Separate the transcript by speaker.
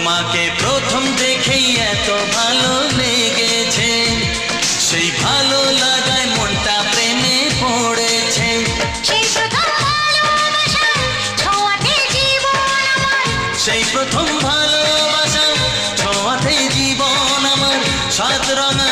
Speaker 1: তোমাকে প্রথম দেখেই এত ভালো লেগেছে, সেই ভালো লাগায় মনটা প্রেমে পড়েছে।
Speaker 2: সেই প্রথম ভালোবাসা ছোঁয়াতে জীবন আমার,
Speaker 1: সেই প্রথম ভালোবাসা ছোঁয়াতে জীবন আমার, সাত রঙা